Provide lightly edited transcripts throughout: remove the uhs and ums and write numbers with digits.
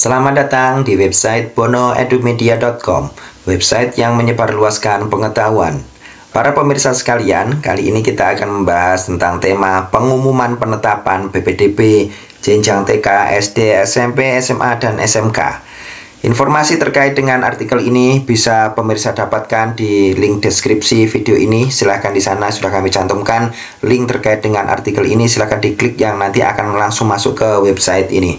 Selamat datang di website bonoedumedia.com, website yang menyebarluaskan pengetahuan. Para pemirsa sekalian, kali ini kita akan membahas tentang tema pengumuman penetapan PPDB jenjang TK, SD, SMP, SMA, dan SMK. Informasi terkait dengan artikel ini bisa pemirsa dapatkan di link deskripsi video ini. Silahkan di sana sudah kami cantumkan link terkait dengan artikel ini. Silahkan diklik yang nanti akan langsung masuk ke website ini.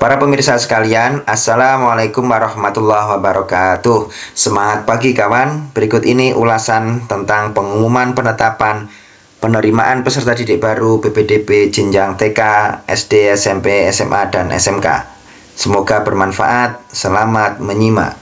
Para pemirsa sekalian, Assalamualaikum warahmatullahi wabarakatuh. Semangat pagi kawan. Berikut ini ulasan tentang pengumuman penetapan penerimaan peserta didik baru PPDB jenjang TK, SD, SMP, SMA, dan SMK. Semoga bermanfaat. Selamat menyimak.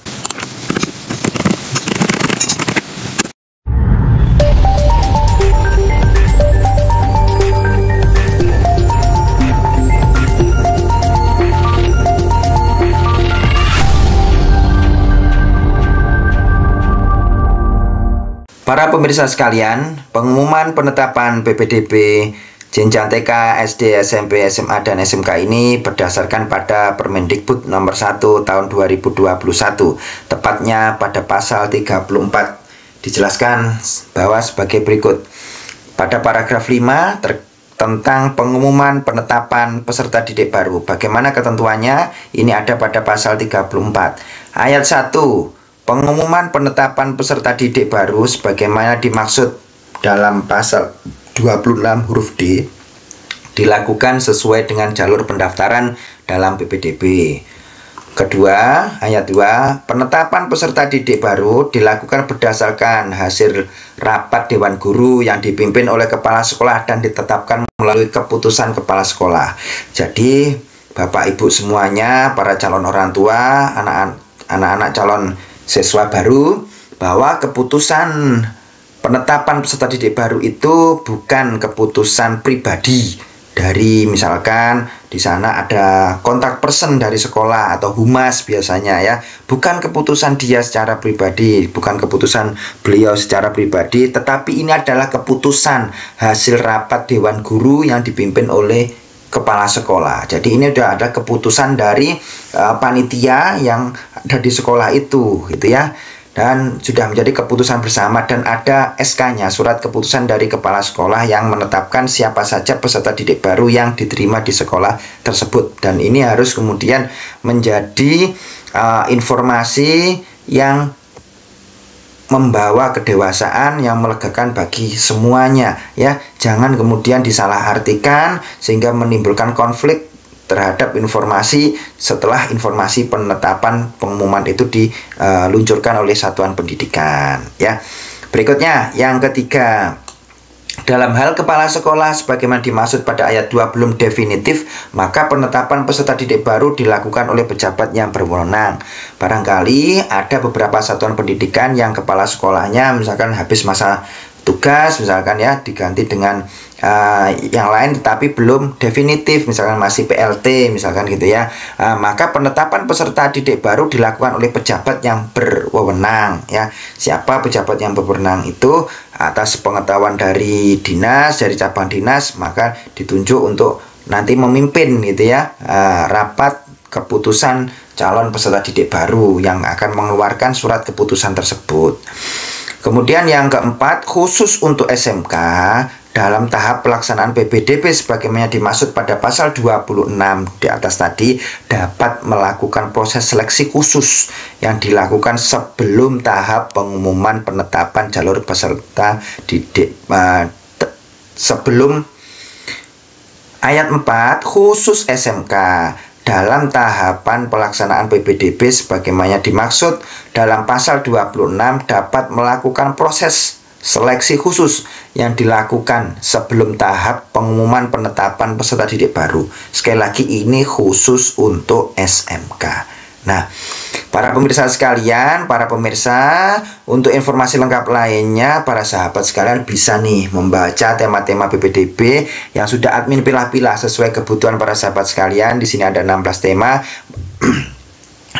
Para pemirsa sekalian, pengumuman penetapan PPDB jenjang TK, SD, SMP, SMA, dan SMK ini berdasarkan pada Permendikbud nomor 1 tahun 2021, tepatnya pada pasal 34. Dijelaskan bahwa sebagai berikut. Pada paragraf 5 tentang pengumuman penetapan peserta didik baru. Bagaimana ketentuannya? Ini ada pada pasal 34. Ayat 1. Pengumuman penetapan peserta didik baru sebagaimana dimaksud dalam pasal 26 huruf D dilakukan sesuai dengan jalur pendaftaran dalam PPDB. Kedua, ayat 2, penetapan peserta didik baru dilakukan berdasarkan hasil rapat Dewan Guru yang dipimpin oleh Kepala Sekolah dan ditetapkan melalui keputusan Kepala Sekolah. Jadi, Bapak Ibu semuanya, para calon orang tua, anak-anak calon siswa baru, bahwa keputusan penetapan peserta didik baru itu bukan keputusan pribadi dari, misalkan di sana ada kontak person dari sekolah atau humas biasanya ya, bukan keputusan dia secara pribadi, bukan keputusan beliau secara pribadi, tetapi ini adalah keputusan hasil rapat Dewan Guru yang dipimpin oleh Kepala Sekolah. Jadi ini sudah ada keputusan dari panitia yang ada di sekolah itu, gitu ya. Dan sudah menjadi keputusan bersama dan ada SK-nya, surat keputusan dari Kepala Sekolah yang menetapkan siapa saja peserta didik baru yang diterima di sekolah tersebut. Dan ini harus kemudian menjadi informasi yang membawa kedewasaan yang melegakan bagi semuanya ya. Jangan kemudian disalahartikan sehingga menimbulkan konflik terhadap informasi setelah informasi penetapan pengumuman itu diluncurkan oleh satuan pendidikan ya. Berikutnya yang ketiga, dalam hal kepala sekolah sebagaimana dimaksud pada ayat 2 belum definitif, maka penetapan peserta didik baru dilakukan oleh pejabat yang berwenang. Barangkali ada beberapa satuan pendidikan yang kepala sekolahnya misalkan habis masa tugas misalkan ya, diganti dengan yang lain tetapi belum definitif, misalkan masih PLT misalkan gitu ya. Maka penetapan peserta didik baru dilakukan oleh pejabat yang berwenang ya. Siapa pejabat yang berwenang itu? Atas pengetahuan dari dinas, dari cabang dinas, maka ditunjuk untuk nanti memimpin gitu ya rapat keputusan calon peserta didik baru yang akan mengeluarkan surat keputusan tersebut. Kemudian yang keempat, khusus untuk SMK dalam tahap pelaksanaan PPDB sebagaimana dimaksud pada pasal 26 di atas tadi dapat melakukan proses seleksi khusus yang dilakukan sebelum tahap pengumuman penetapan jalur peserta didik sebelum ayat 4 khusus SMK dalam tahapan pelaksanaan PPDB sebagaimana dimaksud dalam pasal 26 dapat melakukan proses seleksi khusus yang dilakukan sebelum tahap pengumuman penetapan peserta didik baru. Sekali lagi ini khusus untuk SMK. Nah, para pemirsa sekalian, para pemirsa, untuk informasi lengkap lainnya, para sahabat sekalian bisa nih membaca tema-tema PPDB yang sudah admin pilah-pilah sesuai kebutuhan para sahabat sekalian. Di sini ada 16 tema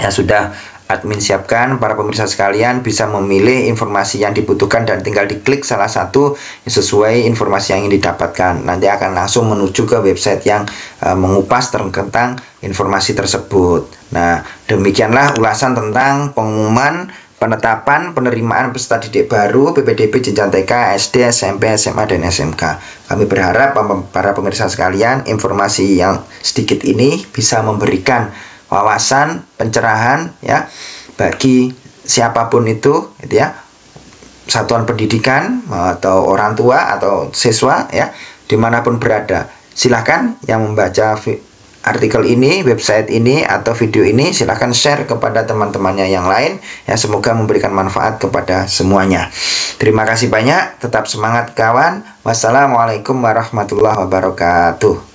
yang sudah admin siapkan, para pemirsa sekalian bisa memilih informasi yang dibutuhkan dan tinggal diklik salah satu sesuai informasi yang ingin didapatkan. Nanti akan langsung menuju ke website yang mengupas tentang informasi tersebut. Nah, demikianlah ulasan tentang pengumuman penetapan penerimaan peserta didik baru PPDB jenjang TK, SD, SMP, SMA, dan SMK. Kami berharap para pemirsa sekalian, informasi yang sedikit ini bisa memberikan wawasan, pencerahan ya bagi siapapun itu, gitu ya, satuan pendidikan atau orang tua atau siswa ya, dimanapun berada. Silahkan yang membaca artikel ini, website ini, atau video ini, silahkan share kepada teman-temannya yang lain ya, semoga memberikan manfaat kepada semuanya. Terima kasih banyak, tetap semangat kawan. Wassalamualaikum warahmatullahi wabarakatuh.